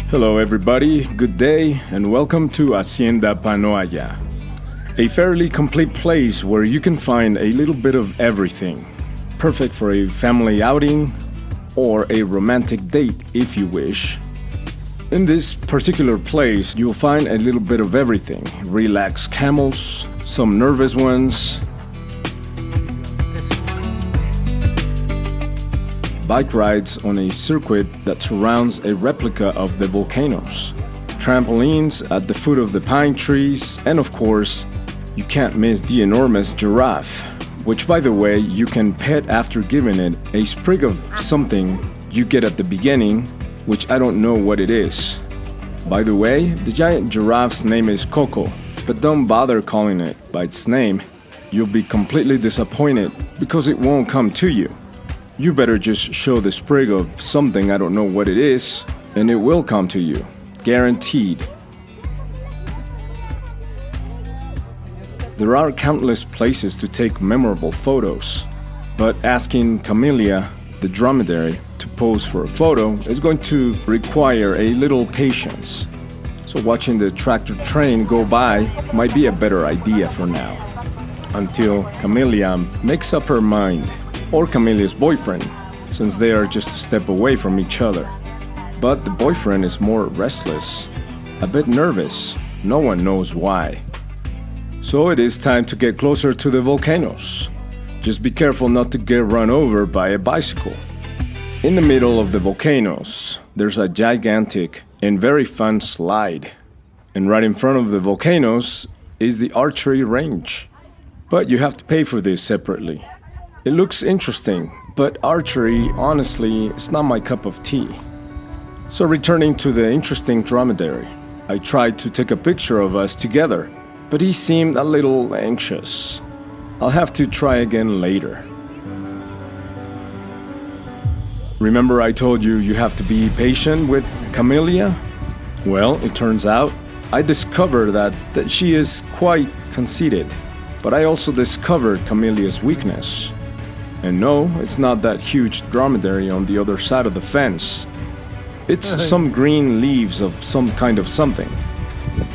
Hello everybody, good day, and welcome to Hacienda PANOAYA, a fairly complete place where you can find a little bit of everything. Perfect for a family outing or a romantic date if you wish. In this particular place, you'll find a little bit of everything. Relaxed camels, some nervous ones, bike rides on a circuit that surrounds a replica of the volcanoes, trampolines at the foot of the pine trees, and of course, you can't miss the enormous giraffe, which by the way, you can pet after giving it a sprig of something you get at the beginning, which I don't know what it is. By the way, the giant giraffe's name is Coco, but don't bother calling it by its name. You'll be completely disappointed because it won't come to you. You better just show the sprig of something, I don't know what it is, and it will come to you. Guaranteed. There are countless places to take memorable photos, but asking Camellia, the dromedary, to pose for a photo is going to require a little patience. So watching the tractor train go by might be a better idea for now, until Camellia makes up her mind. Or Camelia's boyfriend, since they are just a step away from each other. But the boyfriend is more restless, a bit nervous, no one knows why. So it is time to get closer to the volcanoes. Just be careful not to get run over by a bicycle. In the middle of the volcanoes, there's a gigantic and very fun slide. And right in front of the volcanoes is the archery range. But you have to pay for this separately. It looks interesting, but archery, honestly, is not my cup of tea. So returning to the interesting dromedary, I tried to take a picture of us together, but he seemed a little anxious. I'll have to try again later. Remember I told you have to be patient with Camellia? Well, it turns out I discovered that she is quite conceited, but I also discovered Camellia's weakness. And no, it's not that huge dromedary on the other side of the fence. It's some green leaves of some kind of something.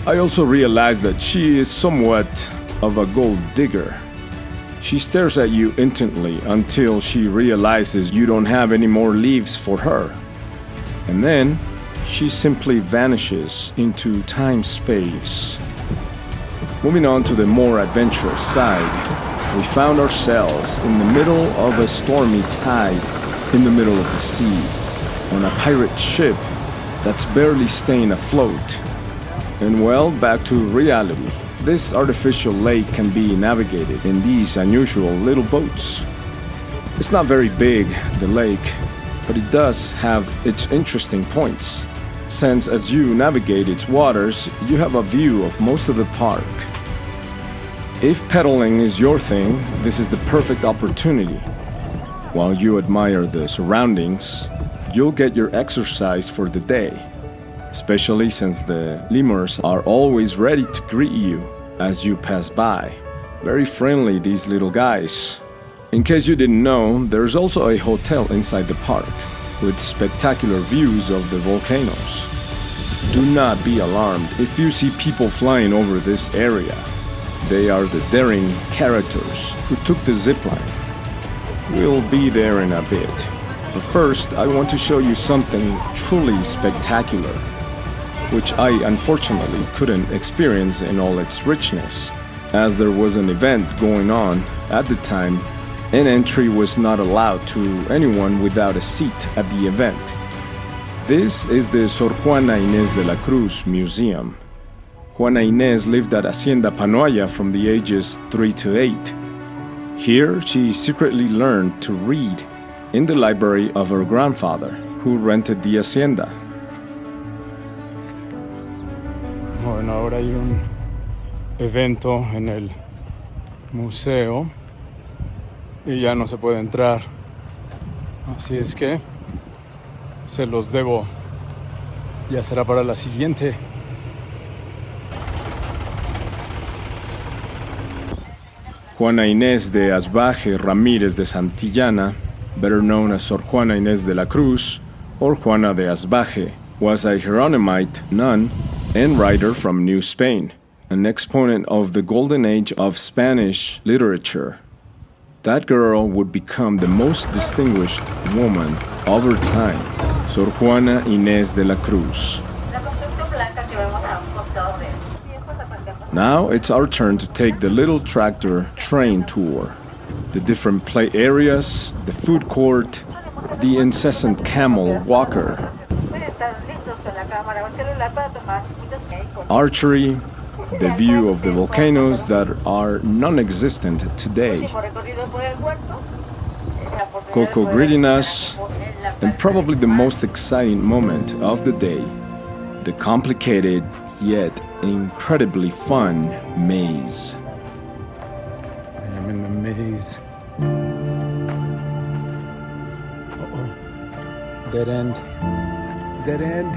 I also realized that she is somewhat of a gold digger. She stares at you intently until she realizes you don't have any more leaves for her. And then, she simply vanishes into time-space. Moving on to the more adventurous side, we found ourselves in the middle of a stormy tide, in the middle of the sea, on a pirate ship that's barely staying afloat. And well, back to reality. This artificial lake can be navigated in these unusual little boats. It's not very big, the lake, but it does have its interesting points, since as you navigate its waters, you have a view of most of the park. If pedaling is your thing, this is the perfect opportunity. While you admire the surroundings, you'll get your exercise for the day, especially since the lemurs are always ready to greet you as you pass by. Very friendly, these little guys. In case you didn't know, there's also a hotel inside the park with spectacular views of the volcanoes. Do not be alarmed if you see people flying over this area. They are the daring characters who took the zipline. We'll be there in a bit. But first, I want to show you something truly spectacular, which I unfortunately couldn't experience in all its richness, as there was an event going on at the time, and entry was not allowed to anyone without a seat at the event. This is the Sor Juana Inés de la Cruz Museum. Juana Inés lived at Hacienda PANOAYA from the ages 3 to 8. Here, she secretly learned to read in the library of her grandfather, who rented the hacienda. Bueno, ahora hay un evento en el museo y ya no se puede entrar. Así es que se los debo. Ya será para la siguiente. Juana Inés de Asbaje Ramírez de Santillana, better known as Sor Juana Inés de la Cruz or Juana de Asbaje, was a Hieronymite nun and writer from New Spain, an exponent of the golden age of Spanish literature. That girl would become the most distinguished woman of her time, Sor Juana Inés de la Cruz. Now it's our turn to take the little tractor train tour. The different play areas, the food court, the incessant camel walker, archery, the view of the volcanoes that are non-existent today, coco gridiness, and probably the most exciting moment of the day, the complicated yet incredibly fun maze. I am in the maze. Uh-oh. Dead end. Dead end.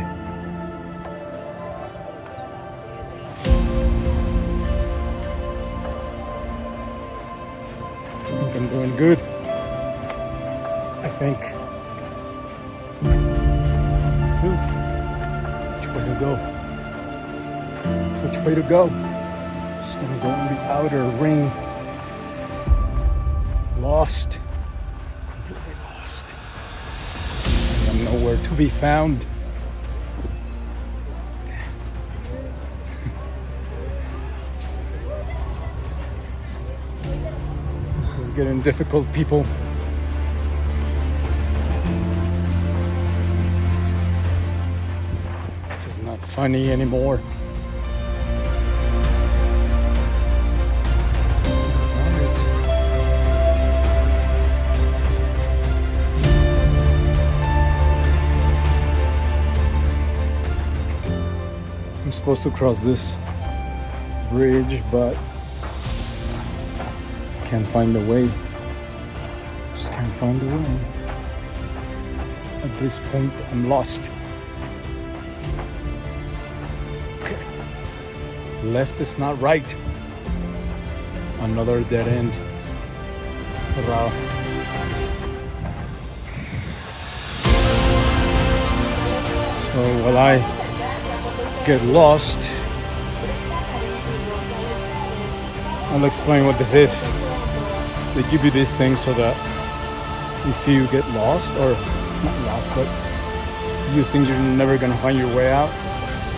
I think I'm doing good. I think. Shoot. Which way to go? Which way to go? Just gonna go in the outer ring. Lost. Completely lost. I'm nowhere to be found. This is getting difficult, people. This is not funny anymore. I'm supposed to cross this bridge, but can't find the way. Just can't find the way. At this point, I'm lost. Okay. Left is not right. Another dead end. Cerrado. So while I get lost, I'll explain what this is. They give you these things so that if you get lost, or not lost, but you think you're never gonna find your way out,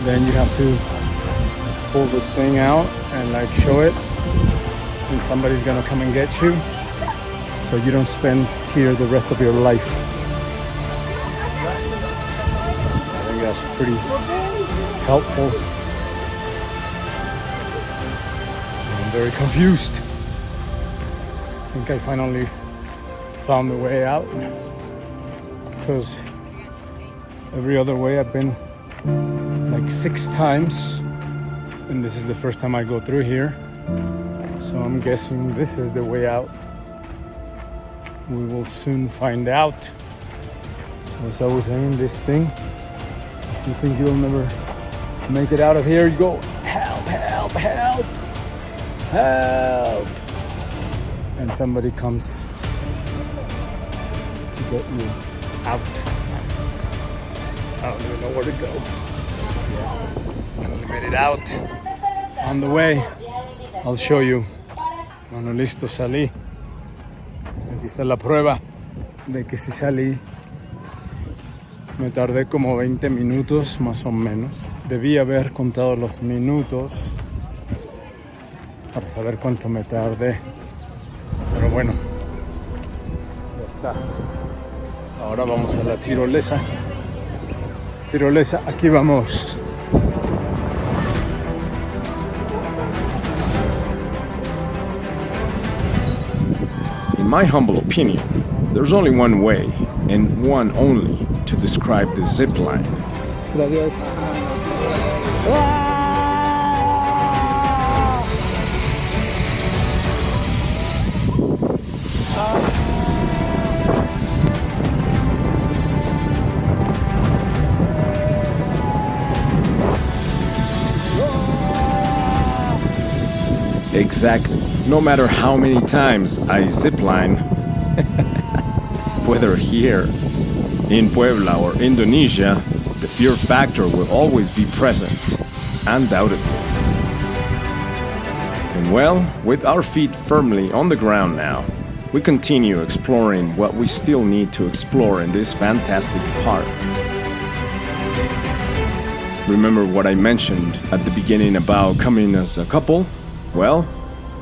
then you have to pull this thing out and like show it, and somebody's gonna come and get you, so you don't spend here the rest of your life. I think that's pretty helpful. I'm very confused. I think I finally found the way out, because every other way I've been like 6 times, and this is the first time I go through here, so I'm guessing this is the way out. We will soon find out. So as I was saying, this thing, if you think you'll never make it out of here, you go, help, help, help, help, and somebody comes to get you out. I don't even know where to go. Finally made it out. On the way, I'll show you. Bueno, listo, salí. Aquí está la prueba de que sí salí. Me tardé como 20 minutos más o menos. Debí haber contado los minutos para saber cuánto me tardé. Pero bueno, ya está. Ahora vamos a la tirolesa. Tirolesa, aquí vamos. In my humble opinion, there's only one way, and one only, to describe the zip line. Gracias. Exactly. No matter how many times I zipline, whether here in Puebla or Indonesia, the fear factor will always be present, undoubtedly. And well, with our feet firmly on the ground now, we continue exploring what we still need to explore in this fantastic park. Remember what I mentioned at the beginning about coming as a couple? Well,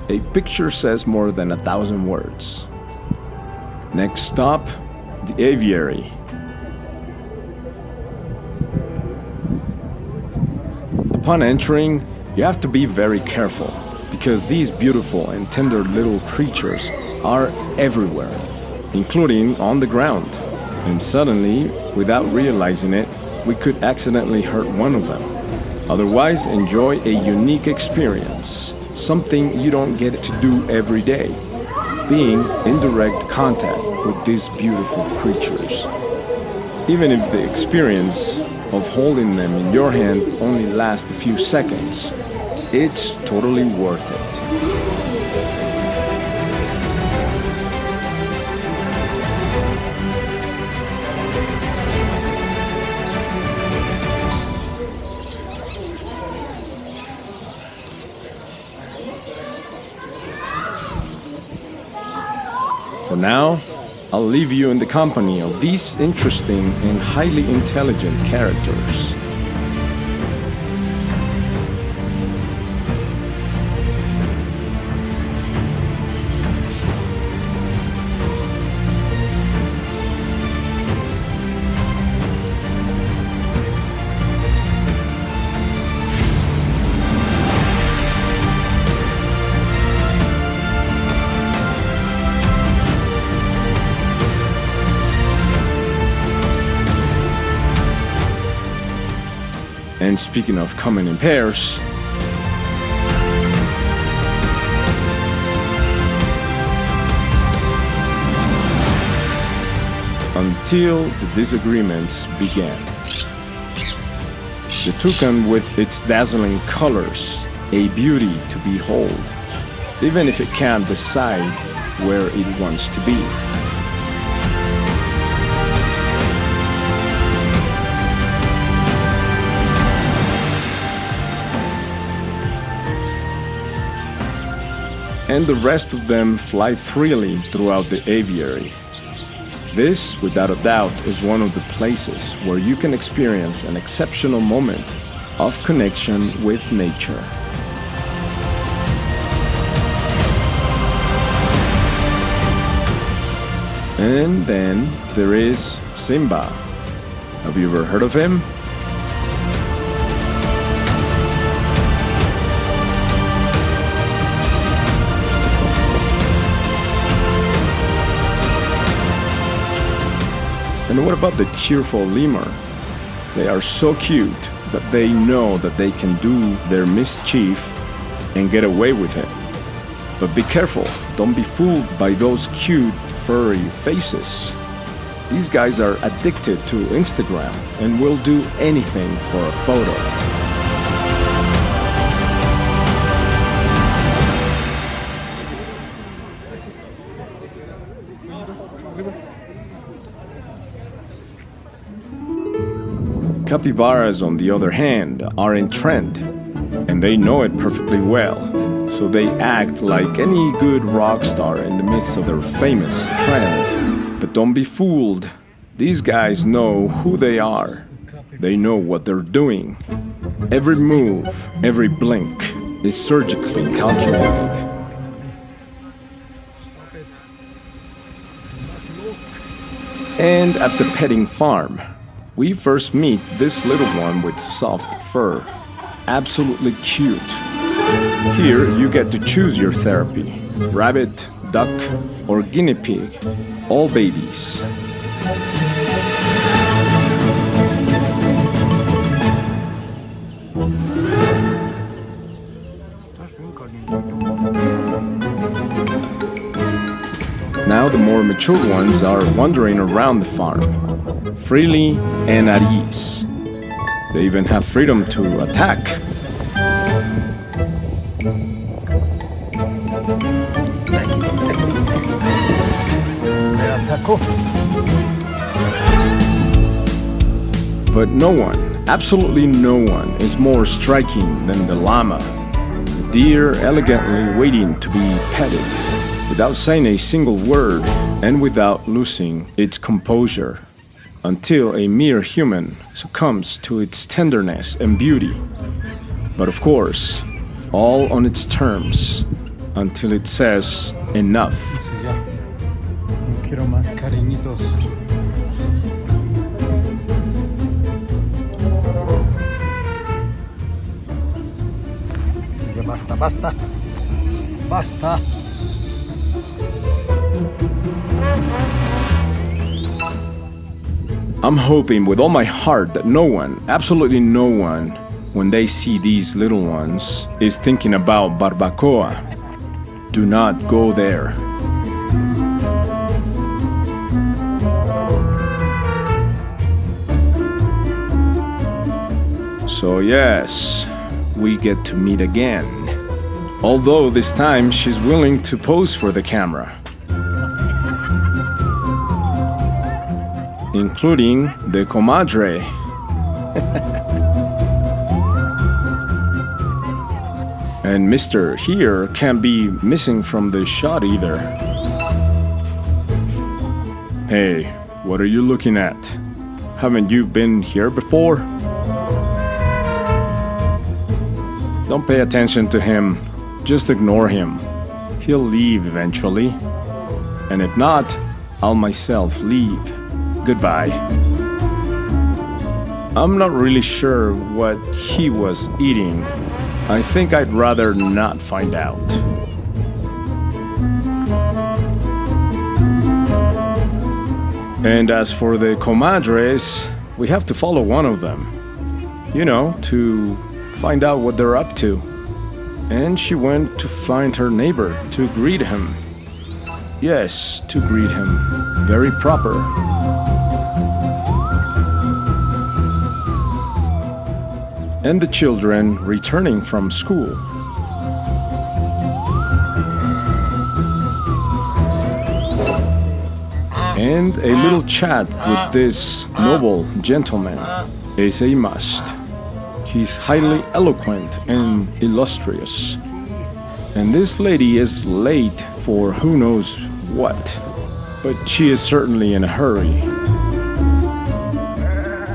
a picture says more than 1,000 words. Next stop, the aviary. Upon entering, you have to be very careful because these beautiful and tender little creatures are everywhere, including on the ground. And suddenly, without realizing it, we could accidentally hurt one of them. Otherwise, enjoy a unique experience, something you don't get to do every day, being in direct contact with these beautiful creatures. Even if the experience of holding them in your hand only lasts a few seconds, it's totally worth it. For now, I'll leave you in the company of these interesting and highly intelligent characters. And speaking of coming in pairs, until the disagreements began. The toucan with its dazzling colors, a beauty to behold, even if it can't decide where it wants to be. And the rest of them fly freely throughout the aviary. This, without a doubt, is one of the places where you can experience an exceptional moment of connection with nature. And then there is Simba. Have you ever heard of him? And what about the cheerful lemur? They are so cute that they know that they can do their mischief and get away with it. But be careful, don't be fooled by those cute, furry faces. These guys are addicted to Instagram and will do anything for a photo. Capybaras, on the other hand, are in trend, and they know it perfectly well, so they act like any good rock star in the midst of their famous trend. But don't be fooled. These guys know who they are. They know what they're doing. Every move, every blink is surgically calculated. And at the petting farm, we first meet this little one with soft fur. Absolutely cute. Here you get to choose your therapy. Rabbit, duck, or guinea pig. All babies. Now the more mature ones are wandering around the farm, freely and at ease. They even have freedom to attack. But no one, absolutely no one, is more striking than the llama, the deer elegantly waiting to be petted, without saying a single word and without losing its composure, until a mere human succumbs to its tenderness and beauty. But of course, all on its terms, until it says enough. Sí, ya. No quiero más cariñitos. Sí, ya basta, basta. Basta. I'm hoping with all my heart that no one, absolutely no one, when they see these little ones, is thinking about barbacoa. Do not go there. So yes, we get to meet again. Although this time she's willing to pose for the camera. Including the comadre. And Mr. here can't be missing from the shot either. Hey, what are you looking at? Haven't you been here before? Don't pay attention to him. Just ignore him. He'll leave eventually. And if not, I'll myself leave. Goodbye. I'm not really sure what he was eating. I think I'd rather not find out. And as for the comadres, we have to follow one of them. You know, to find out what they're up to. And she went to find her neighbor to greet him. Yes, to greet him. Very proper. And the children returning from school. And a little chat with this noble gentleman is a must. He's highly eloquent and illustrious. And this lady is late for who knows what, but she is certainly in a hurry.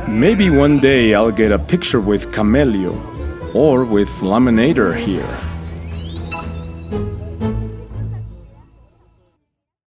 Maybe one day I'll get a picture with Camelio or with Laminator here.